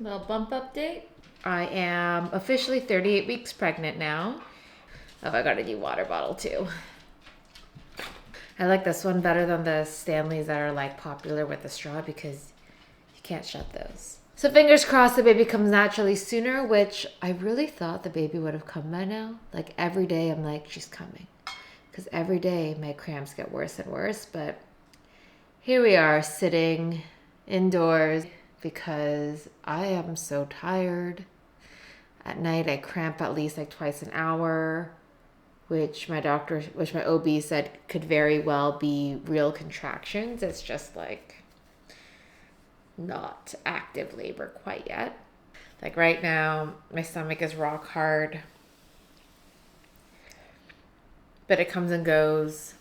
Little bump update. I am officially 38 weeks pregnant now. Oh, I got a new water bottle too. I like this one better than the Stanleys that are like popular with the straw because you can't shut those. So fingers crossed the baby comes naturally sooner, which I really thought the baby would have come by now. Like every day I'm like, she's coming. Because every day my cramps get worse and worse. But here we are sitting indoors because I am so tired. At night I cramp at least like twice an hour, which my OB said could very well be real contractions. It's just like not active labor quite yet. Like right now, my stomach is rock hard, but it comes and goes,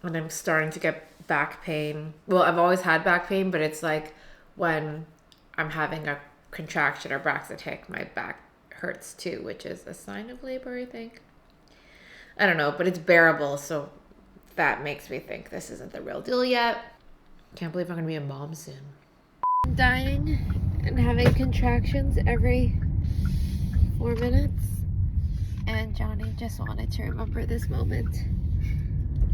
and I'm starting to get back pain. Well, I've always had back pain, but it's like when I'm having a contraction or Braxton tick, my back hurts too, which is a sign of labor, I think. I don't know, but it's bearable, so that makes me think this isn't the real deal yet. Can't believe I'm gonna be a mom soon. I'm dying and having contractions every 4 minutes, and Johnny just wanted to remember this moment.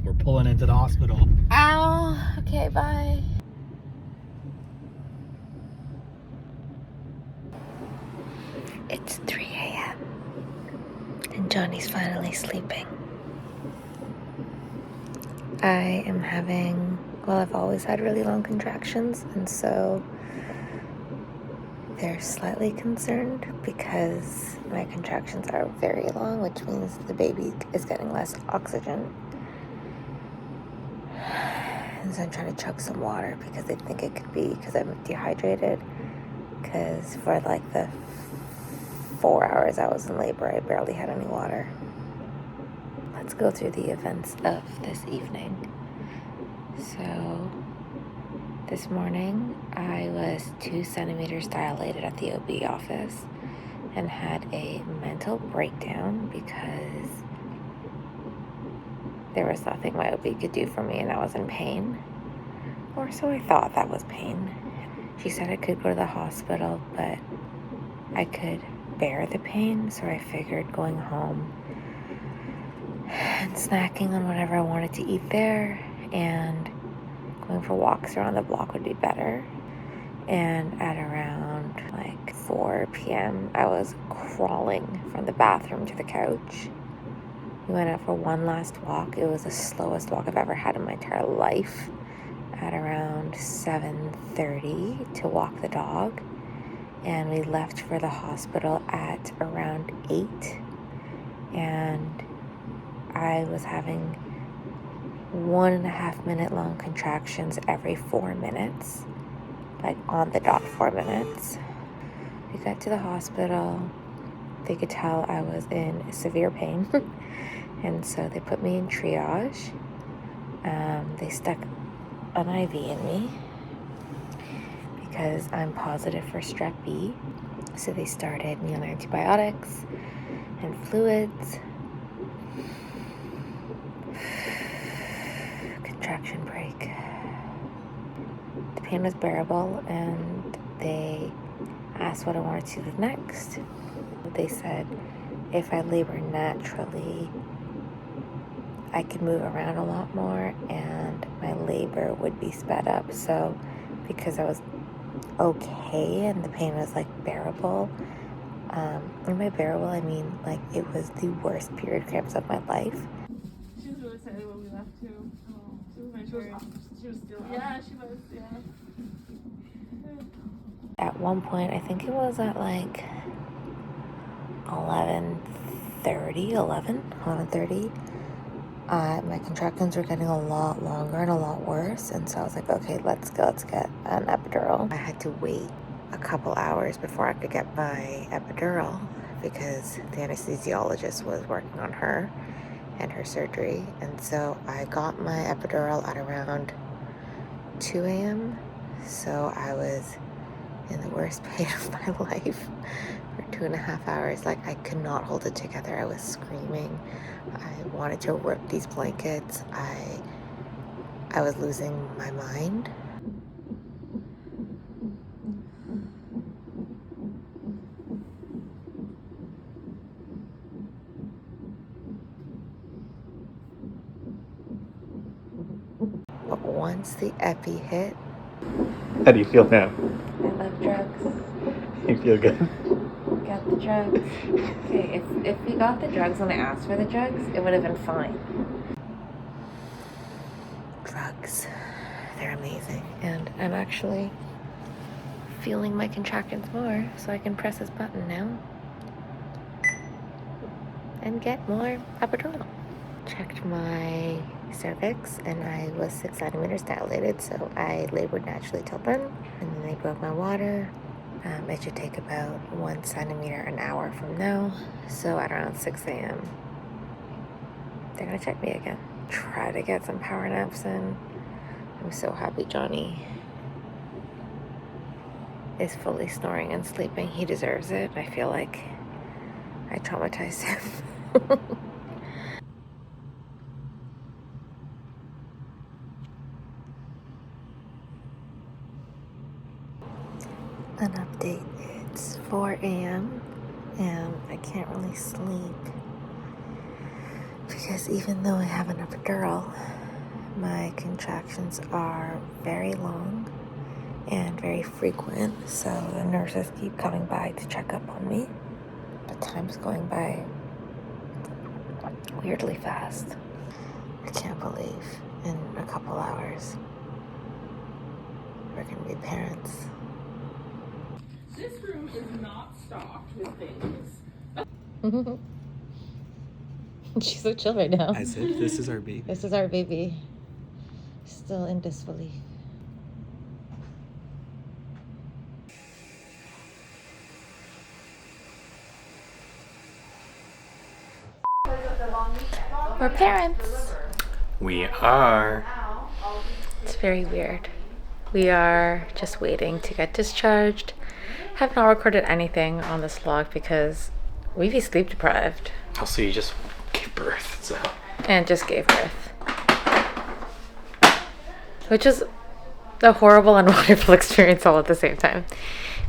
We're pulling into the hospital. Ow! Okay, bye. It's 3 a.m. and Johnny's finally sleeping. I am having, well, I've always had really long contractions, and so they're slightly concerned because my contractions are very long, which means the baby is getting less oxygen. And so I'm trying to chug some water because they think it could be because I'm dehydrated. Because for like the 4 hours I was in labor, I barely had any water. Let's go through the events of this evening. So this morning I was 2 centimeters dilated at the OB office and had a mental breakdown because there was nothing my OB could do for me and I was in pain. Or so I thought that was pain. She said I could go to the hospital, but I could bear the pain, so I figured going home and snacking on whatever I wanted to eat there and going for walks around the block would be better. And at around like 4 p.m. I was crawling from the bathroom to the couch. We went out for one last walk. It was the slowest walk I've ever had in my entire life. At around 7:30 to walk the dog. And we left for the hospital at around 8. And I was having 1.5 minute long contractions every 4 minutes. Like on the dot 4 minutes. We got to the hospital. They could tell I was in severe pain. And so they put me in triage. They stuck an IV in me because I'm positive for strep B. So they started me on antibiotics and fluids. Contraction break. The pain was bearable and they asked what I wanted to do next. They said if I labor naturally, I could move around a lot more and my labor would be sped up. So because I was okay and the pain was like bearable, and by bearable I mean like it was the worst period cramps of my life. She was really excited when we left too. She was still up. Yeah, she was, yeah. At one point, I think it was at like 11:30, my contractions were getting a lot longer and a lot worse, and so I was like, okay, let's get an epidural. I had to wait a couple hours before I could get my epidural because the anesthesiologist was working on her and her surgery, and so I got my epidural at around 2 a.m. So I was in the worst pain of my life for 2.5 hours. Like I could not hold it together. I was screaming. I wanted to rip these blankets. I was losing my mind. once the epi hit. How do you feel now? I love drugs. You feel good? Got the drugs. Okay, if we got the drugs when I asked for the drugs, it would have been fine. Drugs. They're amazing. And I'm actually feeling my contractions more, so I can press this button now and get more epidural. Checked my cervix and I was 6 centimeters dilated, so I labored naturally till then. And then they broke my water. It should take about 1 centimeter an hour from now, so at around 6 a.m. they're gonna check me again. Try to get some power naps in. I'm so happy Johnny is fully snoring and sleeping. He deserves it. I feel like I traumatized him. An update. It's 4 a.m. and I can't really sleep because even though I have an epidural, my contractions are very long and very frequent, so the nurses keep coming by to check up on me. But time's going by weirdly fast. I can't believe in a couple hours we're gonna be parents. This room is not stocked with things. She's so chill right now. I said, this is our baby. This is our baby. Still in disbelief. We're parents. We are. It's very weird. We are just waiting to get discharged. Have not recorded anything on this vlog because we've been sleep deprived. Also, you just gave birth, so. And just gave birth. Which is a horrible and wonderful experience all at the same time.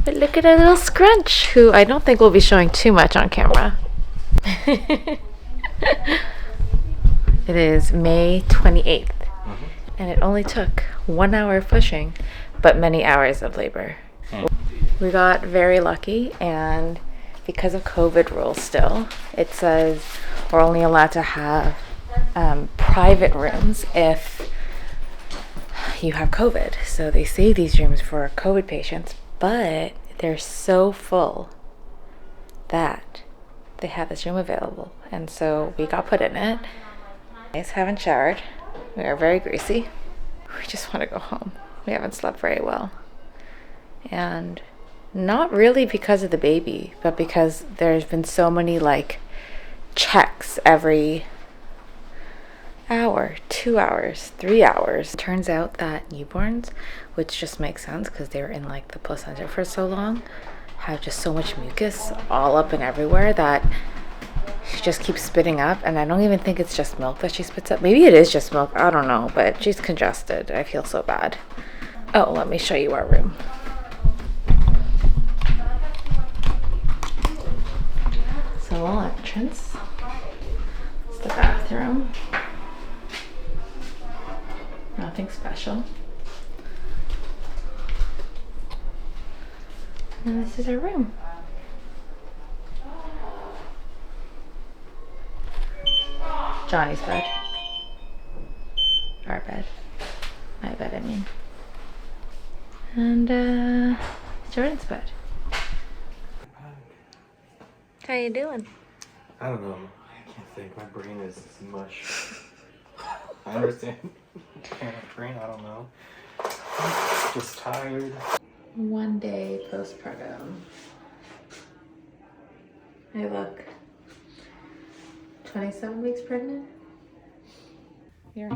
But look at our little scrunch, who I don't think will be showing too much on camera. It is May 28th. And it only took 1 hour of pushing, but many hours of labor. We got very lucky, and because of COVID rules still, it says we're only allowed to have private rooms if you have COVID. So they save these rooms for COVID patients, but they're so full that they have this room available. And so we got put in it. Guys haven't showered. We are very greasy. We just want to go home. We haven't slept very well. And not really because of the baby, but because there's been so many like checks every hour, 2 hours, 3 hours. Turns out that newborns, which just makes sense because they were in like the placenta for so long, have just so much mucus all up and everywhere that she just keeps spitting up, and I don't even think it's just milk that she spits up. Maybe it is just milk, I don't know, but she's congested. I feel so bad. Oh, let me show you our room. So little entrance. It's the bathroom. Nothing special. And this is our room. Johnny's bed. Our bed. My bed, I mean. And Jordan's bed. How you doing? I don't know. I can't think. My brain is mush. I understand. Brain, I don't know. Just tired. 1 day postpartum. Hey, look. 27 weeks pregnant? You're